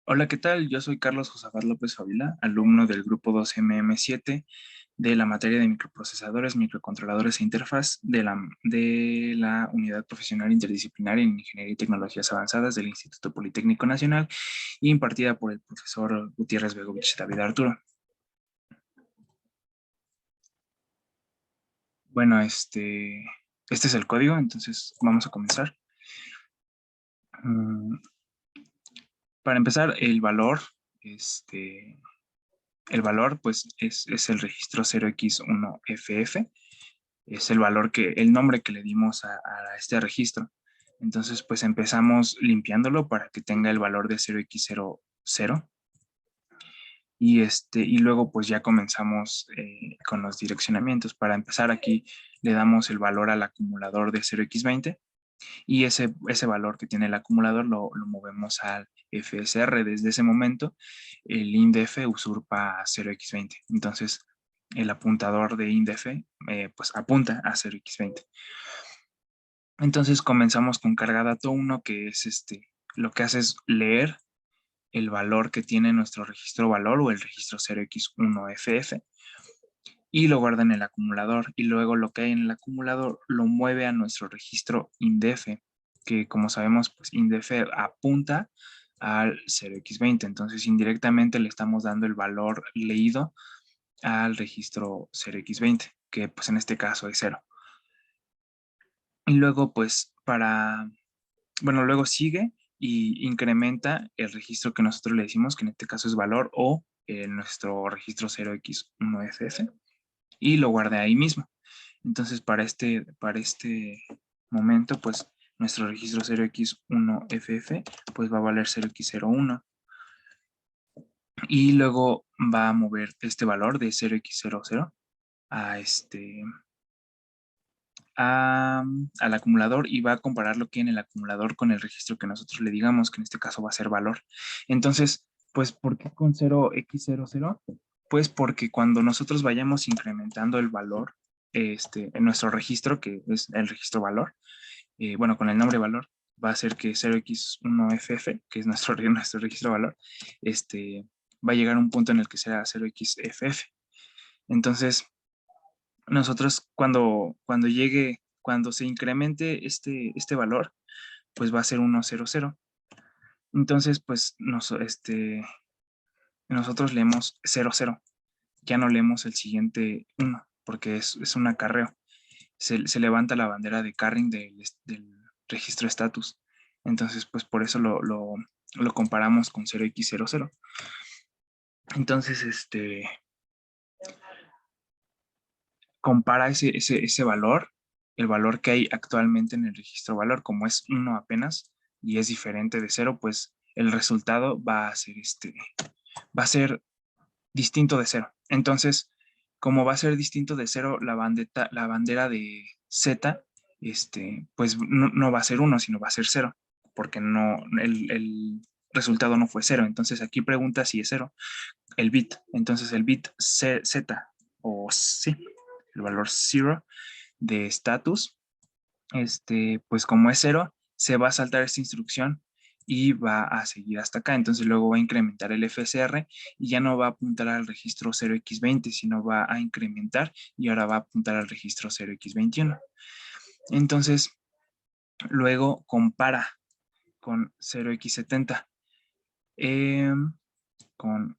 Hola, ¿qué tal? Yo soy Carlos Josafat López Favila, alumno del grupo 2MM7 de la materia de microprocesadores, microcontroladores e interfaz de la Unidad Profesional Interdisciplinaria en Ingeniería y Tecnologías Avanzadas del Instituto Politécnico Nacional, impartida por el profesor Gutiérrez Begovich David Arturo. Bueno, este es el código, entonces vamos a comenzar. Mm, Para empezar, este, el valor pues es el registro 0x1ff. Es el nombre que le dimos a este registro. Entonces, pues empezamos limpiándolo para que tenga el valor de 0x00. Y luego pues ya comenzamos con los direccionamientos. Para empezar aquí le damos el valor al acumulador de 0x20 y ese valor que tiene el acumulador lo movemos al FSR. Desde ese momento el INDEF usurpa a 0x20. Entonces el apuntador de INDEF pues apunta a 0x20. Entonces comenzamos con carga dato 1, que es lo que hace es leer el valor que tiene nuestro registro valor o el registro 0x1ff y lo guarda en el acumulador, y luego lo que hay en el acumulador lo mueve a nuestro registro INDEF, que como sabemos pues INDEF apunta al 0x20. Entonces indirectamente le estamos dando el valor leído al registro 0x20, que pues en este caso es 0. Y luego pues luego sigue y incrementa el registro que nosotros le decimos, que en este caso es valor, o nuestro registro 0x1ff, y lo guarda ahí mismo. Entonces para este momento, pues nuestro registro 0x1ff pues va a valer 0x01, y luego va a mover este valor de 0x00 a al acumulador, y va a comparar lo que en el acumulador con el registro que nosotros le digamos, que en este caso va a ser valor. Entonces, pues, ¿por qué con 0x00? Pues porque cuando nosotros vayamos incrementando el valor en nuestro registro, que es el registro valor, bueno, con el nombre valor, va a ser que 0x1ff, que es nuestro registro valor, va a llegar a un punto en el que será 0xff. Entonces, nosotros cuando se incremente este valor, pues va a ser 100. Entonces, pues nosotros leemos 00, ya no leemos el siguiente 1, porque es un acarreo. Se levanta la bandera de carrying del registro status. Entonces, pues por eso lo comparamos con 0x00. Entonces, compara ese valor, el valor que hay actualmente en el registro valor, como es 1 apenas y es diferente de 0, pues el resultado va a ser distinto de 0. Entonces, como va a ser distinto de 0, la bandera de Z, pues no va a ser 1, sino va a ser 0, porque el resultado no fue 0. Entonces aquí pregunta si es 0 el bit. Entonces el bit Z, o sí, el valor 0 de status, pues como es 0, se va a saltar esta instrucción y va a seguir hasta acá. Entonces luego va a incrementar el FSR y ya no va a apuntar al registro 0x20, sino va a incrementar y ahora va a apuntar al registro 0x21. Entonces luego compara con 0x70 con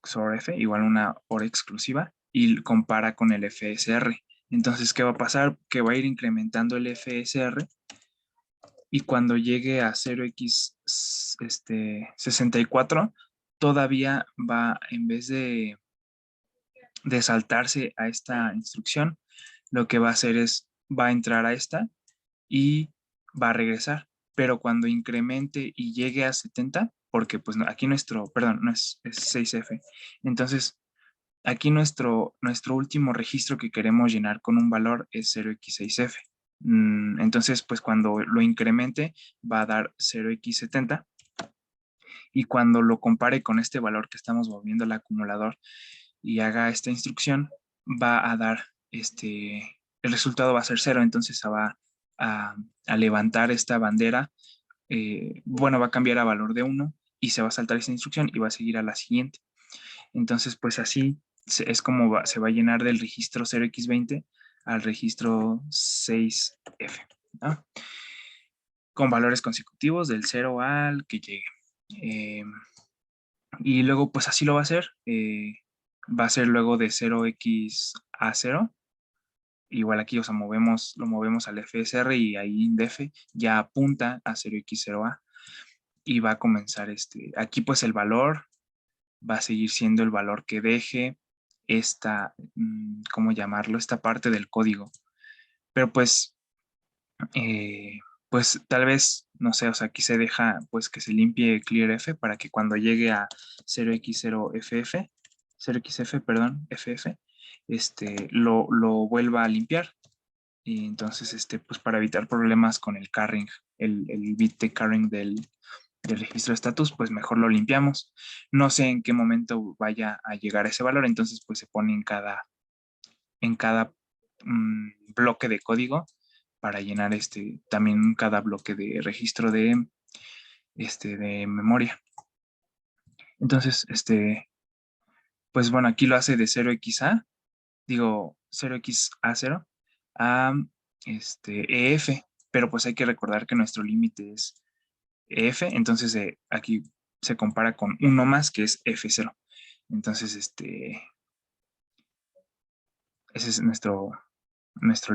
XORF, igual una hora exclusiva, y compara con el FSR. Entonces, ¿qué va a pasar? Que va a ir incrementando el FSR, y cuando llegue a 0x64, todavía va, en vez de saltarse a esta instrucción, lo que va a hacer es, va a entrar a esta y va a regresar. Pero cuando incremente y llegue a 70, porque pues aquí perdón, no es 6F. Entonces, aquí nuestro último registro que queremos llenar con un valor es 0x6f. Entonces, pues cuando lo incremente va a dar 0x70, y cuando lo compare con este valor que estamos moviendo al acumulador y haga esta instrucción, va a dar el resultado va a ser 0. Entonces va a levantar esta bandera, bueno, va a cambiar a valor de 1 y se va a saltar esa instrucción y va a seguir a la siguiente. Entonces, pues así es como se va a llenar del registro 0x20 al registro 6F, ¿no? Con valores consecutivos del 0 al que llegue. Y luego, pues así lo va a hacer. Va a ser luego de 0x a 0. Igual aquí, o sea, lo movemos al FSR y ahí INDEF ya apunta a 0x0a. Y va a comenzar aquí pues el valor va a seguir siendo el valor que deje esta, ¿cómo llamarlo? Esta parte del código. Pero pues tal vez, no sé, o sea, aquí se deja pues que se limpie clearF para que cuando llegue a 0x0FF, 0xF, perdón, FF, lo vuelva a limpiar. Y entonces, pues para evitar problemas con el carrying, el bit de carrying del registro de estatus, pues mejor lo limpiamos. No sé en qué momento vaya a llegar a ese valor, entonces pues se pone en cada bloque de código para llenar también cada bloque de registro de memoria. Entonces, pues bueno, aquí lo hace de 0xa, digo 0xa0 a EF, pero pues hay que recordar que nuestro límite es EF, entonces aquí se compara con uno más que es F0. Entonces, ese es nuestro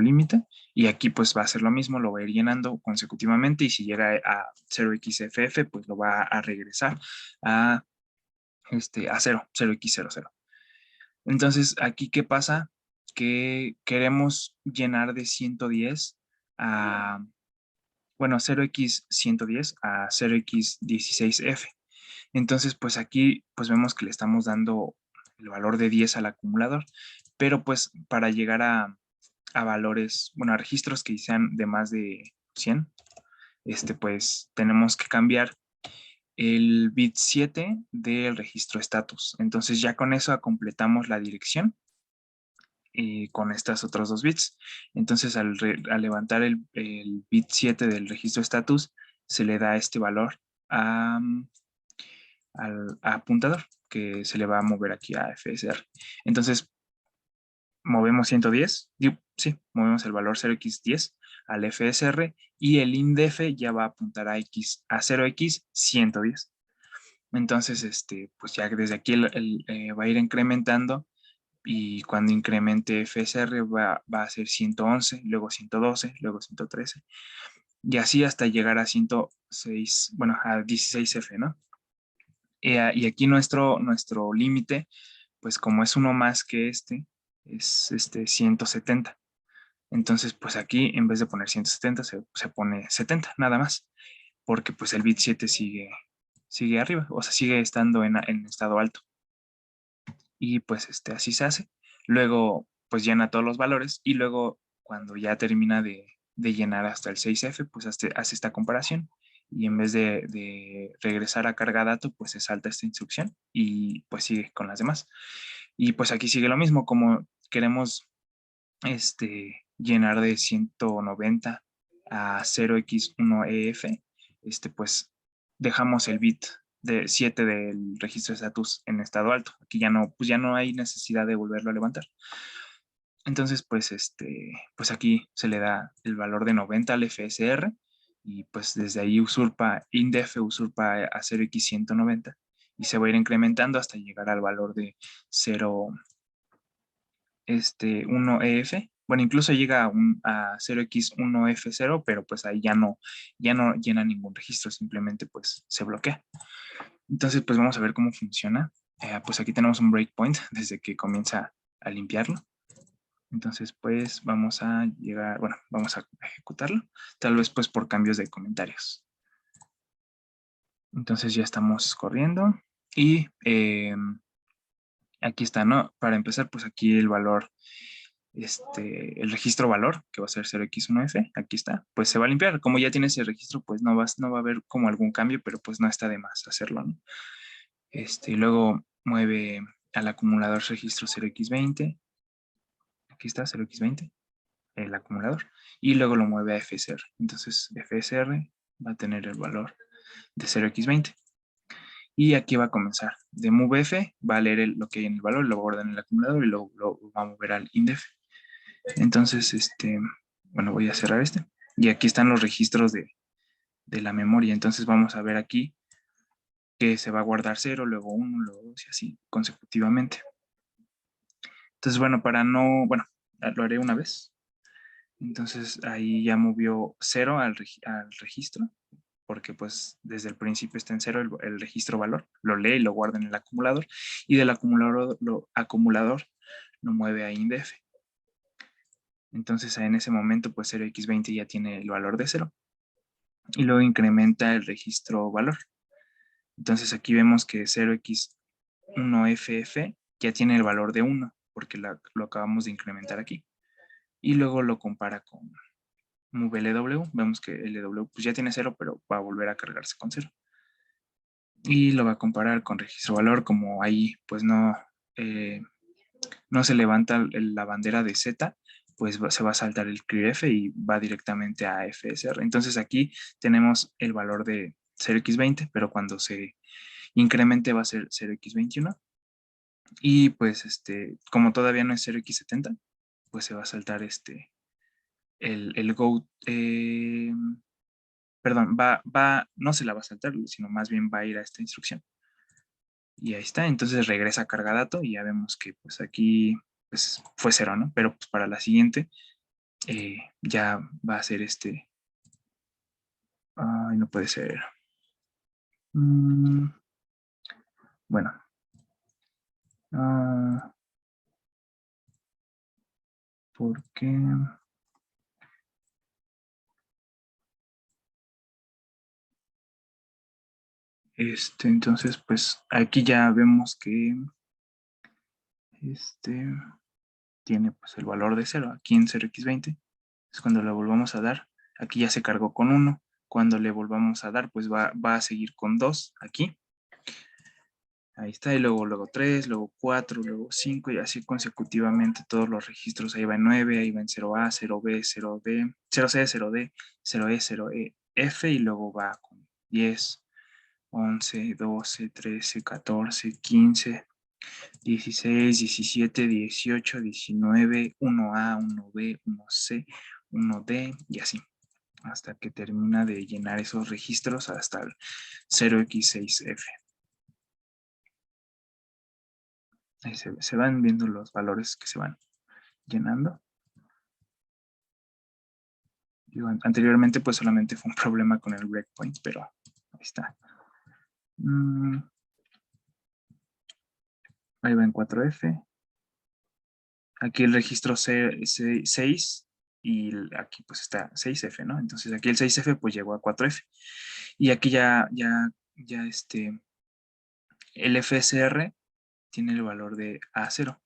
límite y aquí pues va a ser lo mismo, lo va a ir llenando consecutivamente y si llega a 0xFF pues lo va a regresar a 0, 0x00. Entonces aquí ¿qué pasa? Que queremos llenar de 110 a, bueno, 0x110 a 0x16f. Entonces pues aquí pues vemos que le estamos dando el valor de 10 al acumulador, pero pues para llegar a valores, bueno, a registros que sean de más de 100, pues tenemos que cambiar el bit 7 del registro status. Entonces ya con eso completamos la dirección y con estas otros dos bits. Entonces al levantar el bit 7 del registro status, se le da este valor al apuntador que se le va a mover aquí a FSR. Entonces movemos 110, sí, movemos el valor 0x10 al FSR y el INDEF ya va a apuntar a 0x110. Entonces, pues ya desde aquí va a ir incrementando y cuando incremente FSR va a ser 111, luego 112, luego 113 y así hasta llegar a 106, bueno, a 16F, ¿no? Y aquí nuestro límite, pues como es uno más que es 170. Entonces, pues aquí en vez de poner 170 se pone 70, nada más, porque pues el bit 7 sigue arriba, o sea, sigue estando en estado alto. Y pues así se hace. Luego, pues llena todos los valores y luego cuando ya termina de llenar hasta el 6F, pues hace esta comparación. Y en vez de regresar a carga dato, pues se salta esta instrucción y pues sigue con las demás. Y pues aquí sigue lo mismo, como queremos llenar de 190 a 0x1EF, pues dejamos el bit de 7 del registro de estatus en estado alto. Aquí pues ya no hay necesidad de volverlo a levantar. Entonces, pues aquí se le da el valor de 90 al FSR y pues desde ahí INDEF usurpa a 0x190 y se va a ir incrementando hasta llegar al valor de 0, 1EF. Bueno, incluso llega a 0x1F0, pero pues ahí ya no llena ningún registro, simplemente pues se bloquea. Entonces, pues vamos a ver cómo funciona. Pues aquí tenemos un breakpoint desde que comienza a limpiarlo. Entonces, pues vamos a vamos a ejecutarlo, tal vez pues por cambios de comentarios. Entonces ya estamos corriendo y aquí está, ¿no? Para empezar, pues aquí el valor, el registro valor, que va a ser 0x1f, aquí está, pues se va a limpiar. Como ya tienes el registro, pues no va a haber como algún cambio, pero pues no está de más hacerlo, ¿no? Y luego mueve al acumulador registro 0x20, aquí está 0x20, el acumulador, y luego lo mueve a FSR. Entonces FSR va a tener el valor de 0x20. Y aquí va a comenzar. De movef va a leer lo que hay en el valor, lo va a guardar en el acumulador y lo va a mover al indef. Entonces, bueno, voy a cerrar este. Y aquí están los registros de la memoria. Entonces vamos a ver aquí que se va a guardar 0, luego 1, luego 2 y así consecutivamente. Entonces, bueno, bueno, lo haré una vez. Entonces ahí ya movió 0 al registro, porque pues desde el principio está en 0 el registro valor, lo lee y lo guarda en el acumulador, y del acumulador lo mueve a indef. Entonces en ese momento pues 0x20 ya tiene el valor de 0, y luego incrementa el registro valor. Entonces aquí vemos que 0x1ff ya tiene el valor de 1, porque lo acabamos de incrementar aquí. Y luego lo compara con moveLW. Vemos que LW pues ya tiene 0, pero va a volver a cargarse con 0. Y lo va a comparar con registro valor, como ahí pues no se levanta la bandera de Z, pues se va a saltar el clearF y va directamente a FSR. Entonces aquí tenemos el valor de 0x20, pero cuando se incremente va a ser 0x21. Y pues como todavía no es 0x70, pues se va a saltar el go, perdón, no se la va a saltar, sino más bien va a ir a esta instrucción. Y ahí está, entonces regresa a carga dato y ya vemos que pues aquí pues, fue 0, ¿no? Pero pues para la siguiente ya va a ser ay, no puede ser. Bueno. ¿Por qué? Entonces, pues aquí ya vemos que tiene pues el valor de 0, aquí en 0x20. Es cuando le volvamos a dar, aquí ya se cargó con 1. Cuando le volvamos a dar, pues va a seguir con 2 aquí. Ahí está, y luego 3, luego 4, luego 5, y así consecutivamente todos los registros. Ahí va en 9, ahí va en 0A, 0B, 0D, 0C, 0D, 0E, 0F, y luego va con 10, 11, 12, 13, 14, 15, 16, 17, 18, 19, 1A, 1B, 1C, 1D, y así, hasta que termina de llenar esos registros hasta el 0x6f. Ahí se van viendo los valores que se van llenando. Anteriormente pues solamente fue un problema con el breakpoint, pero ahí está. Ahí va en 4F. Aquí el registro 6 y aquí pues está 6F, ¿no? Entonces aquí el 6F pues llegó a 4F. Y aquí ya el FSR tiene el valor de A0.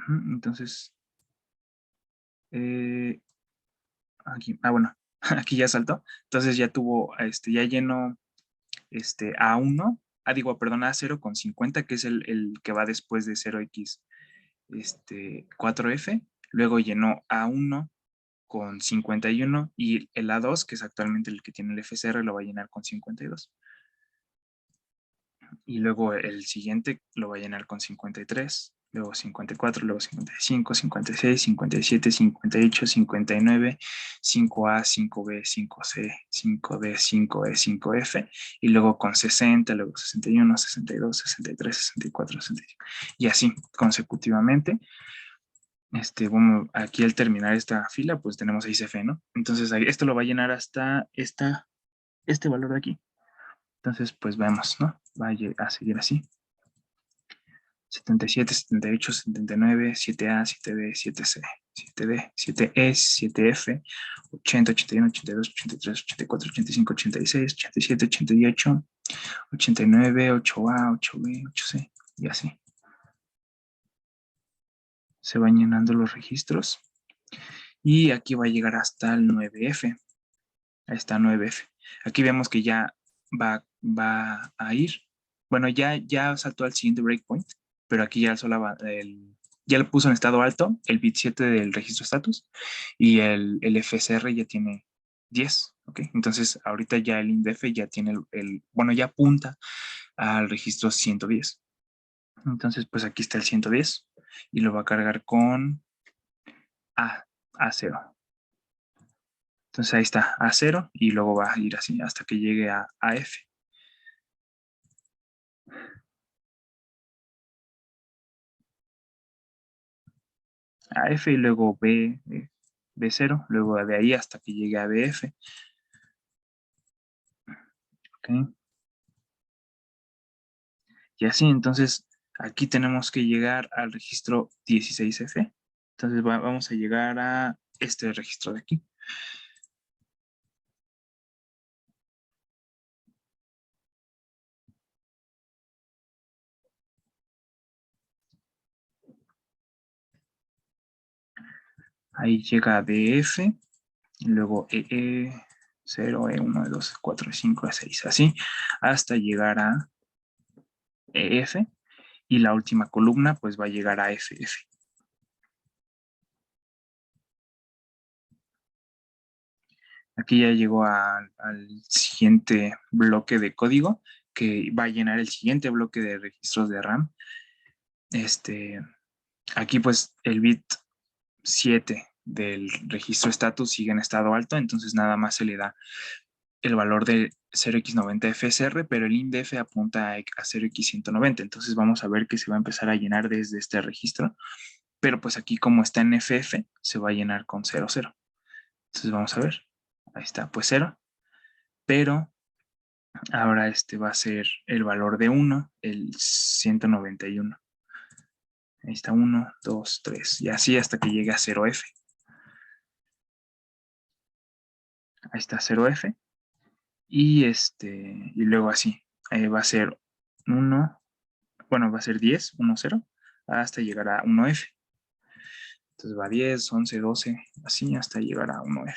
Entonces, aquí, bueno, aquí ya saltó. Entonces ya tuvo, ya llenó A1, perdón, A0 con 50, que es el que va después de 0x 4F. Luego llenó A1 con 51 y el A2, que es actualmente el que tiene el FSR, lo va a llenar con 52. Y luego el siguiente lo va a llenar con 53, luego 54, luego 55, 56, 57, 58, 59, 5A, 5B, 5C, 5D, 5E, 5F, y luego con 60, luego 61, 62, 63, 64, 65, y así consecutivamente. Bueno, aquí al terminar esta fila, pues tenemos 6F, ¿no? Entonces esto lo va a llenar hasta este valor de aquí. Entonces, pues vemos, ¿no? Va a seguir así. 77, 78, 79, 7A, 7B, 7C, 7D, 7E, 7F, 80, 81, 82, 83, 84, 85, 86, 87, 88, 89, 8A, 8B, 8C, y así. Se van llenando los registros. Y aquí va a llegar hasta el 9F. Ahí está 9F. Aquí vemos que ya va a ir. Bueno, ya saltó al siguiente breakpoint, pero aquí ya ya le puso en estado alto el bit 7 del registro status y el FSR ya tiene 10. ¿Ok? Entonces ahorita ya el INDEF ya tiene bueno, ya apunta al registro 110. Entonces, pues aquí está el 110 y lo va a cargar con A0. Entonces ahí está A0 y luego va a ir así hasta que llegue a F. A F y luego B0, luego de ahí hasta que llegue a BF. ¿Okay? Y así, entonces aquí tenemos que llegar al registro 16F. Entonces vamos a llegar a este registro de aquí. Ahí llega DF, y luego EE0, E1, E2, E4, E5, E6, así, hasta llegar a EF, y la última columna pues va a llegar a FF. Aquí ya llegó al siguiente bloque de código, que va a llenar el siguiente bloque de registros de RAM. Aquí pues el bit 7 del registro status sigue en estado alto, entonces nada más se le da el valor de 0x90FSR, pero el INDEF apunta a 0x190, entonces vamos a ver que se va a empezar a llenar desde este registro, pero pues aquí como está en FF, se va a llenar con 00. Entonces vamos a ver, ahí está, pues 0, pero ahora este va a ser el valor de 1, el 191. Ahí está 1, 2, 3, y así hasta que llegue a 0F. Ahí está 0F. Y luego así, va a ser 1, bueno, va a ser 10, 1, 0, hasta llegar a 1F. Entonces va 10, 11, 12, así hasta llegar a 1F.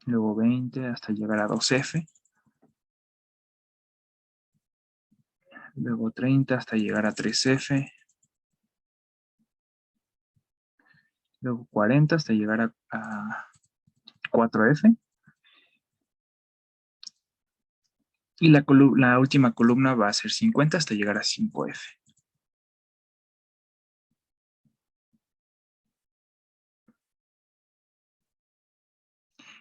Luego 20 hasta llegar a 2F. Luego 30 hasta llegar a 3F. Luego 40 hasta llegar a 4F. Y la última columna va a ser 50 hasta llegar a 5F.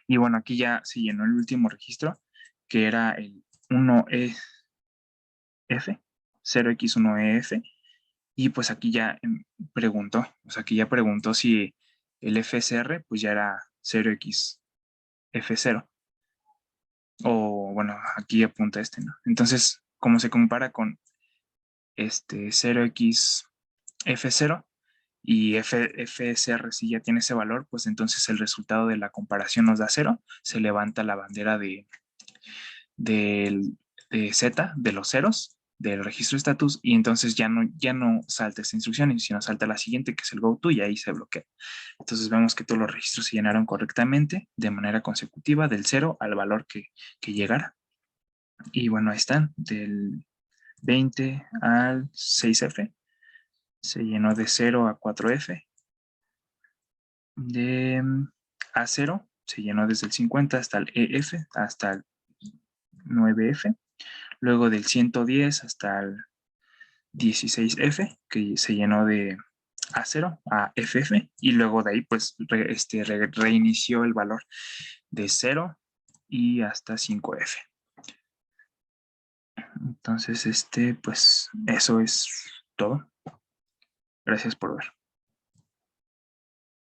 Y bueno, aquí ya se llenó el último registro, que era el 1EF, 0x1EF. Y pues aquí ya preguntó, o sea, aquí ya preguntó si el FSR pues ya era 0xF0. O bueno, aquí apunta ¿no? Entonces, como se compara con 0xF0 y FSR si ya tiene ese valor, pues entonces el resultado de la comparación nos da 0, se levanta la bandera de, de Z, de los ceros, del registro status, y entonces ya no salta esta instrucción, sino salta la siguiente, que es el go to, y ahí se bloquea. Entonces vemos que todos los registros se llenaron correctamente, de manera consecutiva, del 0 al valor que llegara. Y bueno, ahí están, del 20 al 6F, se llenó de 0 a 4F, de A0 se llenó desde el 50 hasta el EF, hasta el 9F, luego del 110 hasta el 16F, que se llenó de A0 a FF, y luego de ahí pues reinició el valor de 0 y hasta 5F. Entonces, pues eso es todo. Gracias por ver.